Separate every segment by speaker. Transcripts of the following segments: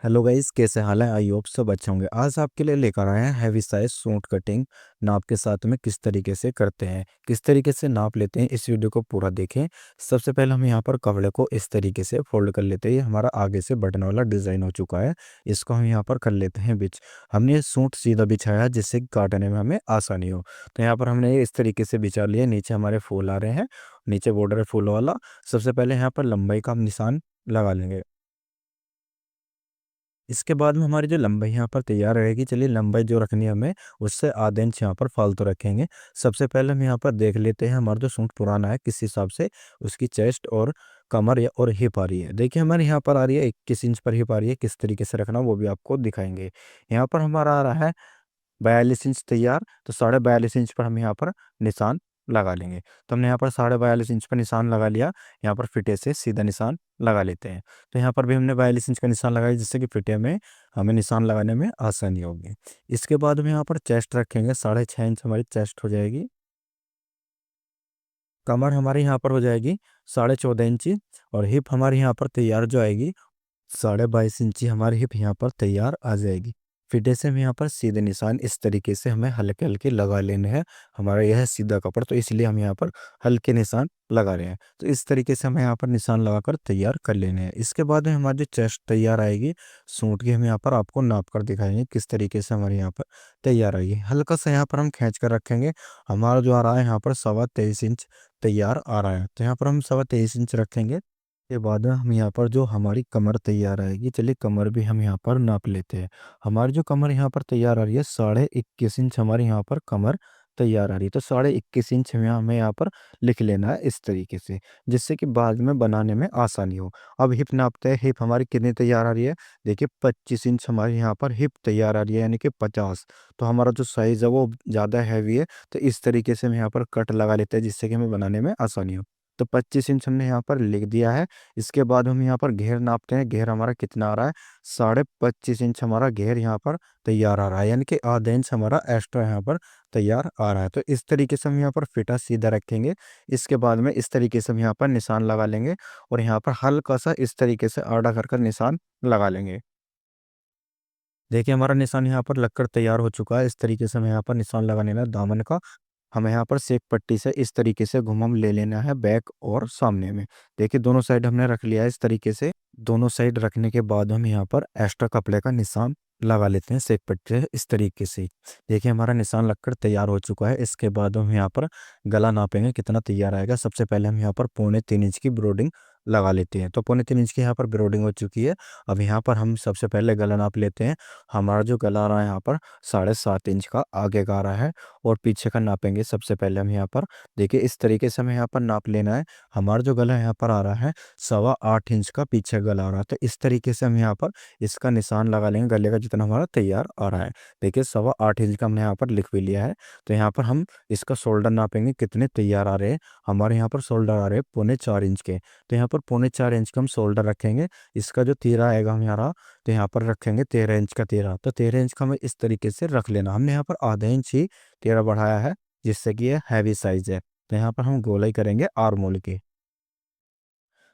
Speaker 1: Hello guys, कैसे हाल है? I hope सब अच्छे होंगे। आज आपके लिए लेकर आए हैं हैवी साइज सूट कटिंग नाप के साथ में किस तरीके से करते हैं, किस तरीके से नाप लेते हैं। इस वीडियो को पूरा देखें। सबसे पहले हम यहाँ पर कपड़े को इस तरीके से फोल्ड कर लेते हैं। ये हमारा आगे से बटन वाला डिज़ाइन हो चुका है। इसको हम यहाँ पर कर लेते हैं बिच। हमने ये सूट सीधा बिछाया है जिससे कि काटने में हमें आसानी हो। तो यहाँ पर हमने ये इस तरीके से बिछा लिया। नीचे हमारे फूल आ रहे हैं, नीचे बॉर्डर है फूल वाला। सबसे पहले यहाँ पर लंबाई का हम निशान लगा लेंगे। इसके बाद में हमारी जो लंबाई यहाँ पर तैयार रहेगी। चलिए, लंबाई जो रखनी है हमें, उससे आधे इंच यहाँ पर फालतू रखेंगे। सबसे पहले हम यहाँ पर देख लेते हैं हमारा जो सूट पुराना है किस हिसाब से उसकी चेस्ट और कमर या और हिप आ रही है। देखिए, हमारे यहाँ पर आ रही है 21 इंच पर हिप आ रही है। किस तरीके से रखना वो भी आपको दिखाएंगे। यहाँ पर हमारा आ रहा है 42 इंच तैयार। तो 42.5 इंच पर हम यहाँ पर निशान लगा लेंगे। तो हमने यहाँ पर 42.5 इंच पर निशान लगा लिया। यहाँ पर फिटे से सीधा निशान लगा लेते हैं। तो यहाँ पर भी हमने 42 इंच का निशान लगाया जिससे कि फिटे में हमें निशान लगाने में आसानी होगी। इसके बाद हम यहाँ पर चेस्ट रखेंगे। 6.5 इंच हमारी चेस्ट हो जाएगी। कमर हमारी यहाँ पर हो जाएगी 14.5 इंची। और हिप हमारी यहाँ पर तैयार जो आएगी 22.5 इंची हमारी हिप यहाँ पर तैयार आ जाएगी। फिटे से हम यहाँ पर सीधे निशान इस तरीके से हमें हल्के हल्के लगा लेने हैं। हमारा यह है सीधा कपड़ा, तो इसलिए हम यहाँ पर हल्के निशान लगा रहे हैं। तो इस तरीके से हमें यहाँ पर निशान लगाकर तैयार कर लेने हैं। इसके बाद में हमारी जो चेस्ट तैयार आएगी सूट की, हम यहाँ पर आपको नाप कर दिखाएंगे किस तरीके से हमारे यहाँ पर तैयार आएगी। हल्का सा यहाँ पर हम खींच कर रखेंगे। हमारा जो आ रहा है यहाँ पर 23.25 इंच तैयार आ रहा है। तो यहाँ पर हम 23.25 इंच रखेंगे। के बाद हम यहाँ पर जो हमारी कमर तैयार आएगी, चलिए कमर भी हम यहाँ पर नाप लेते हैं। हमारी जो कमर यहाँ पर तैयार आ रही है 21.5 इंच हमारी यहाँ पर कमर तैयार आ रही है। तो 21.5 इंच हमें यहाँ पर लिख लेना है इस तरीके से, जिससे कि बाद में बनाने में आसानी हो। अब हिप नापते हैं। हिप हमारी कितनी तैयार आ रही है? देखिए, 25 इंच हमारी यहाँ पर हिप तैयार आ रही है, यानी कि 50। तो हमारा जो साइज़ है वो ज़्यादा हैवी है। तो इस तरीके से हम यहाँ पर कट लगा लेते हैं जिससे कि हमें बनाने में आसानी हो। तो 25 इंच हमने यहाँ पर लिख दिया है। इसके बाद हम यहाँ पर घेर नापते हैं। घेर हमारा कितना आ रहा है? 25.5 इंच हमारा घेर यहाँ पर तैयार आ रहा है, यानी कि आधा इंच हमारा एक्स्ट्रा यहाँ पर तैयार आ रहा है। तो इस तरीके से हम यहाँ पर फिटा सीधा रखेंगे। इसके बाद में इस तरीके से हम यहाँ पर निशान लगा लेंगे और यहाँ पर हल्का सा इस तरीके से आड़ा कर कर निशान लगा लेंगे। देखिए, हमारा निशान यहाँ पर लगकर तैयार हो चुका है। इस तरीके से हमें यहाँ पर निशान लगा लेना है दामन का। हमें यहाँ पर सेक पट्टी से इस तरीके से घुमम ले लेना है बैक और सामने में। देखिए, दोनों साइड हमने रख लिया है इस तरीके से। दोनों साइड रखने के बाद हम यहाँ पर एक्स्ट्रा कपड़े का निशान लगा लेते हैं सेक पट्टी से इस तरीके से। देखिए, हमारा निशान लगकर तैयार हो चुका है। इसके बाद हम यहाँ पर गला नापेंगे कितना तैयार आएगा। सबसे पहले हम यहाँ पर 3.25 इंच की ब्रोडिंग लगा लेते हैं। तो 3.25 इंच की यहाँ पर ब्रोडिंग हो चुकी है। अब यहाँ पर हम सबसे पहले गला नाप लेते हैं। हमारा जो गला आ रहा है यहाँ पर 7.5 इंच का आगे का आ रहा है और पीछे का नापेंगे। सबसे पहले हम यहाँ पर देखिए इस तरीके से हमें यहाँ पर नाप लेना है। हमारा जो गला यहाँ पर आ रहा है 8.25 इंच का पीछे गला आ रहा है। तो इस तरीके से हम यहाँ पर इसका निशान लगा लेंगे गले का जितना हमारा तैयार आ रहा है। देखिए, 8.25 इंच का हमने यहाँ पर लिख भी लिया है। तो यहाँ पर हम इसका शोल्डर नापेंगे कितने तैयार आ रहे हैं। हमारे यहाँ पर शोल्डर आ रहे हैं 3.25 इंच के। तो यहाँ पर 3.25 इंच का हम शोल्डर रखेंगे। इसका जो तीरा आएगा हमारा, तो यहाँ पर रखेंगे 13 इंच का तीरा। तो 13 इंच का हमें इस तरीके से रख लेना। हमने यहाँ पर आधा इंच ही तीरा बढ़ाया है जिससे कि ये हैवी साइज है। तो यहाँ पर हम गोलाई करेंगे आर्मोल की।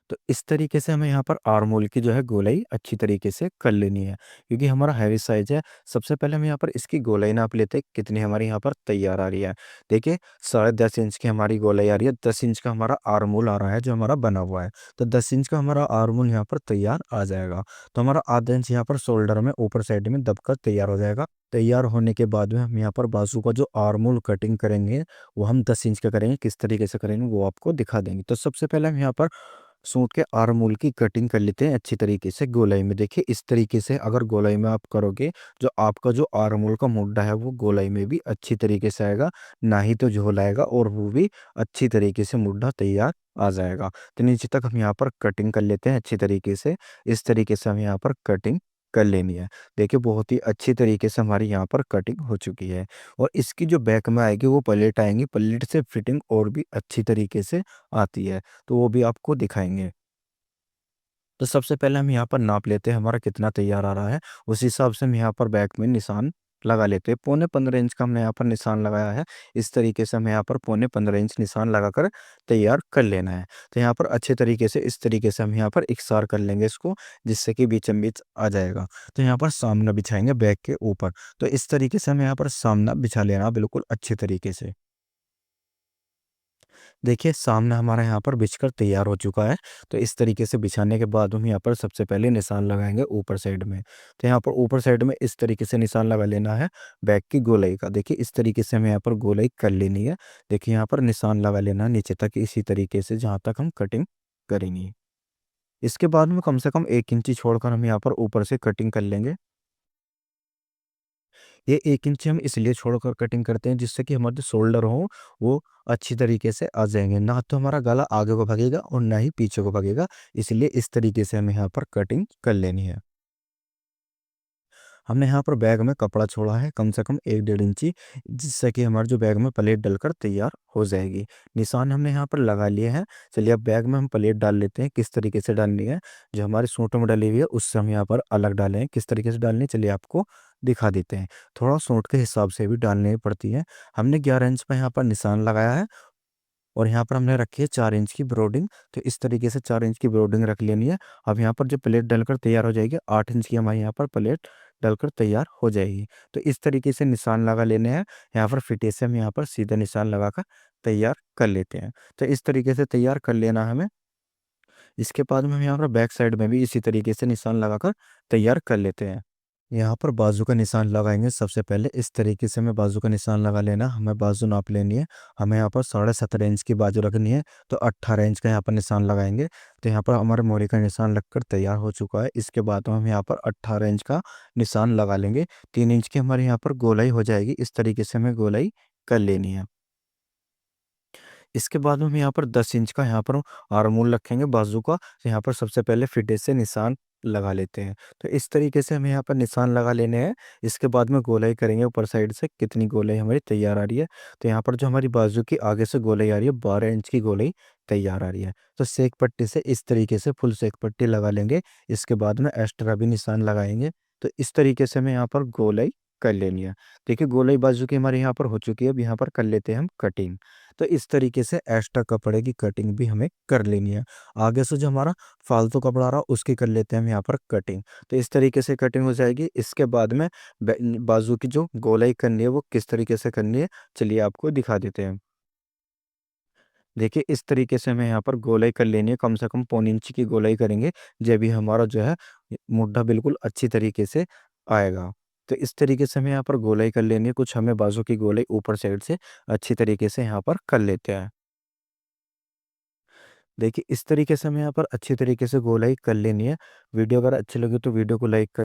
Speaker 1: तो इस तरीके से हमें यहाँ पर आर्मोल की जो है गोलाई अच्छी तरीके से कर लेनी है, क्योंकि हमारा हैवी साइज है। सबसे पहले हम यहाँ पर इसकी गोलाई नाप लेते हैं कितनी हमारी यहाँ पर तैयार आ रही है। देखिए, 10.5 इंच की हमारी गोलाई आ रही है। 10 इंच का हमारा आर्मोल आ रहा है जो हमारा बना हुआ है। तो 10 इंच का हमारा आर्मोल यहाँ पर तैयार आ जाएगा। तो हमारा आधा इंच यहाँ पर शोल्डर में ऊपर साइड में दबकर तैयार हो जाएगा। तैयार होने के बाद में हम यहाँ पर बाजू का जो आर्मोल कटिंग करेंगे वो हम 10 इंच का करेंगे। किस तरीके से करेंगे वो आपको दिखा देंगे। तो सबसे पहले हम यहाँ पर सूट के आर्मोल की कटिंग कर लेते हैं अच्छी तरीके से गोलाई में। देखिए, इस तरीके से अगर गोलाई में आप करोगे, जो आपका जो आर्मोल का मुड्ढा है वो गोलाई में भी अच्छी तरीके से आएगा, ना ही तो झोल आएगा और वो भी अच्छी तरीके से मुड्ढा तैयार आ जाएगा। तो नीचे तक हम यहाँ पर कटिंग कर लेते हैं अच्छी तरीके से। इस तरीके से हम यहाँ पर कटिंग कर लेनी है। देखिए, बहुत ही अच्छी तरीके से हमारी यहाँ पर कटिंग हो चुकी है। और इसकी जो बैक में आएगी वो पलेट आएंगी। पलेट से फिटिंग और भी अच्छी तरीके से आती है, तो वो भी आपको दिखाएंगे। तो सबसे पहले हम यहाँ पर नाप लेते हैं हमारा कितना तैयार आ रहा है। उस हिसाब से हम यहाँ पर बैक में निशान लगा लेते हैं। पौने 15 इंच का हमने यहाँ पर निशान लगाया है। इस तरीके से हमें यहाँ पर पौने 15 इंच निशान लगाकर तैयार कर लेना है। तो यहाँ पर अच्छे तरीके से इस तरीके से हम यहाँ पर इकसार कर लेंगे इसको, जिससे कि बीचम बीच आ जाएगा। तो यहाँ पर सामना बिछाएंगे बैक के ऊपर। तो इस तरीके से हमें यहाँ पर सामना बिछा लेना बिल्कुल अच्छे तरीके से। देखिए सामना हमारा यहाँ पर बिछकर तैयार हो चुका है। तो इस तरीके से बिछाने के बाद हम यहाँ पर सबसे पहले निशान लगाएंगे ऊपर साइड में। तो यहाँ पर ऊपर साइड में इस तरीके से निशान लगा लेना है बैक की गोलाई का। देखिए इस तरीके से हमें यहाँ पर गोलाई कर लेनी है। देखिए यहाँ पर निशान लगा लेना है नीचे तक इसी तरीके से जहाँ तक हम कटिंग करेंगे। इसके बाद में कम से कम 1 इंची छोड़कर हम यहाँ पर ऊपर से कटिंग कर लेंगे। ये 1 इंच हम इसलिए छोड़कर कटिंग करते हैं जिससे कि हमारे जो शोल्डर हो वो अच्छी तरीके से आ जाएंगे। ना तो हमारा गला आगे को भागेगा और ना ही पीछे को भागेगा। इसलिए इस तरीके से हमें यहाँ पर कटिंग कर लेनी है। हमने यहाँ पर बैग में कपड़ा छोड़ा है कम से कम 1-1.5 इंची, जिससे कि हमारे जो बैग में प्लेट डलकर तैयार हो जाएगी। निशान हमने यहाँ पर लगा लिए हैं। चलिए अब बैग में हम प्लेट डाल लेते हैं। किस तरीके से डालनी है, जो हमारी सूटों में डली हुई है उससे हम यहाँ पर अलग डालें। किस तरीके से डालनी है चलिए आपको दिखा देते हैं। थोड़ा सूट के हिसाब से भी डालनी पड़ती है। हमने 11 इंच पर यहाँ पर निशान लगाया है और यहाँ पर हमने रखी है 4 इंच की ब्रोडिंग। तो इस तरीके से 4 इंच की ब्रोडिंग रख लेनी है। अब यहाँ पर जो प्लेट डलकर तैयार हो जाएगी 8 इंच की हमारी यहाँ पर प्लेट डलकर तैयार हो जाएगी। तो इस तरीके से निशान लगा लेने हैं। यहाँ पर फिटे से हम यहाँ पर सीधा निशान लगाकर तैयार कर लेते हैं। तो इस तरीके से तैयार कर लेना है हमें। इसके बाद में हम यहाँ पर बैक साइड में भी इसी तरीके से निशान लगाकर तैयार कर लेते हैं। यहाँ पर बाजू का निशान लगाएंगे। सबसे पहले इस तरीके से हमें बाजू का निशान लगा लेना। हमें बाजू नाप लेनी है। हमें यहाँ पर 17.5 इंच की बाजू रखनी है। तो 18 इंच का यहाँ पर निशान लगाएंगे। तो यहाँ पर हमारे मोरी का निशान लगकर तैयार हो चुका है। इसके बाद हम यहाँ पर 18 इंच का निशान लगा लेंगे। 3 इंच की हमारे यहाँ पर गोलाई हो जाएगी। इस तरीके से हमें गोलाई कर लेनी है। इसके बाद में हम यहाँ पर 10 इंच का यहाँ पर आर्मोल रखेंगे बाजू का। तो यहाँ पर सबसे पहले फिटे से निशान लगा लेते हैं। तो इस तरीके से हमें यहाँ पर निशान लगा लेने हैं। इसके बाद में गोलाई करेंगे ऊपर साइड से कितनी गोलाई हमारी तैयार आ रही है। तो यहाँ पर जो हमारी बाजू की आगे से गोलाई आ रही है 12 इंच की गोलाई तैयार आ रही है। तो सेक पट्टी से इस तरीके से फुल सेक पट्टी लगा लेंगे। इसके बाद में एक्स्ट्रा भी निशान लगाएंगे। तो इस तरीके से हमें यहाँ पर गोलाई कर लेनी है। देखिए गोलाई बाजू की हमारे यहाँ पर हो चुकी है। अब यहाँ पर कर लेते हैं हम कटिंग। तो इस तरीके से एक्स्ट्रा कपड़े की कटिंग भी हमें कर लेनी है। आगे से जो हमारा फालतू कपड़ा रहा उसकी कर लेते हैं हम यहाँ पर कटिंग। तो इस तरीके से कटिंग हो जाएगी। इसके बाद में बाजू की जो गोलाई करनी है वो किस तरीके से करनी है चलिए आपको दिखा देते हैं। देखिए इस तरीके से हमें यहाँ पर गोलाई कर लेनी है। कम से कम 1.25 इंच की गोलाई करेंगे। जब भी हमारा जो है मुड्ढा बिल्कुल अच्छी तरीके से आएगा। तो इस तरीके से हमें यहाँ पर गोलाई कर लेनी है। कुछ हमें बाजू की गोलाई ऊपर साइड से अच्छी तरीके से यहाँ पर कर लेते हैं। देखिए इस तरीके से हमें यहाँ पर अच्छी तरीके से गोलाई कर लेनी है। वीडियो अगर अच्छी लगी तो वीडियो को लाइक कर